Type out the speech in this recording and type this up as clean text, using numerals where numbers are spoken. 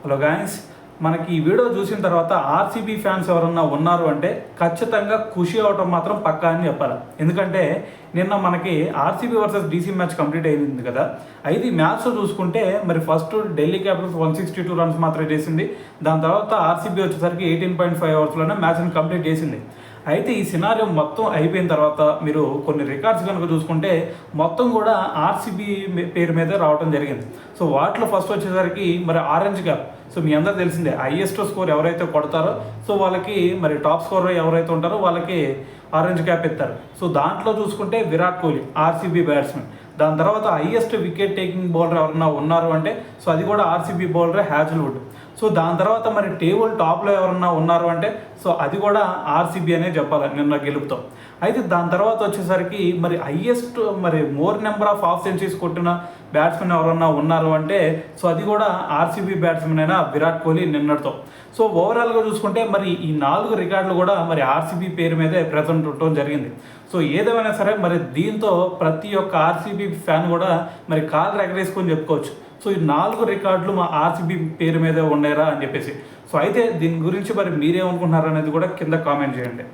Hello guys, మనకి ఈ video చూసిన తర్వాత ఆర్సీబీ ఫ్యాన్స్ ఎవరన్నా ఉన్నారు అంటే ఖచ్చితంగా ఖుషి అవటం మాత్రం పక్కా అని చెప్పాలి. ఎందుకంటే నిన్న మనకి RCB versus DC match complete అయింది కదా. అయితే ఈ మ్యాచ్లో చూసుకుంటే మరి ఫస్ట్ ఢిల్లీ క్యాపిటల్స్ 162 రన్స్ మాత్రమే చేసింది. దాని తర్వాత ఆర్సీబీ వచ్చేసరికి 18.5 ఓవర్స్లోనే మ్యాచ్ని కంప్లీట్ చేసింది. అయితే ఈ సినారియో మొత్తం అయిపోయిన తర్వాత మీరు కొన్ని రికార్డ్స్ కనుక చూసుకుంటే మొత్తం కూడా ఆర్సీబీ పేరు మీదే రావడం జరిగింది. సో వాటిలో ఫస్ట్ వచ్చేసరికి మరి ఆరెంజ్ క్యాప్. సో మీ అందరూ తెలిసిందే, హైయెస్ట్ స్కోర్ ఎవరైతే కొడతారో సో వాళ్ళకి మరి టాప్ స్కోర్ ఎవరైతే ఉంటారో వాళ్ళకి ఆరెంజ్ క్యాప్ ఇస్తారు. సో దాంట్లో చూసుకుంటే విరాట్ కోహ్లీ ఆర్సీబీ బ్యాట్స్మెన్. దాని తర్వాత హైయెస్ట్ వికెట్ టేకింగ్ బౌలర్ ఎవరన్నా ఉన్నారు అంటే సో అది కూడా ఆర్సీబీ బౌలరే హ్యాజల్వుడ్. సో దాని తర్వాత మరి టేబుల్ టాప్లో ఎవరన్నా ఉన్నారు అంటే సో అది కూడా ఆర్సీబీ అనే చెప్పాలి నిన్న గెలుపుతో. అయితే దాని తర్వాత వచ్చేసరికి మరి హైయెస్ట్ మరి more number of half centuries కొట్టిన బ్యాట్స్మెన్ ఎవరన్నా ఉన్నారు అంటే సో అది కూడా ఆర్సీబీ బ్యాట్స్మెన్ అయినా విరాట్ కోహ్లీ నిన్నటితో. సో ఓవరాల్గా చూసుకుంటే మరి ఈ 4 రికార్డులు కూడా మరి ఆర్సీబీ పేరు మీదే ప్రజెంట్ ఉండటం జరిగింది. సో ఏదేమైనా సరే మరి దీంతో ప్రతి ఒక్క ఆర్సీబీ ఫ్యాన్ కూడా మరి కాళ్ళు ఎగరేసుకొని చెప్పుకోవచ్చు. సో ఈ 4 రికార్డులు మా ఆర్సీబీ పేరు మీదే ఉన్నాయరా అని చెప్పేసి. సో అయితే దీని గురించి మరి మీరేమనుకుంటున్నారు అనేది కూడా కింద కామెంట్ చేయండి.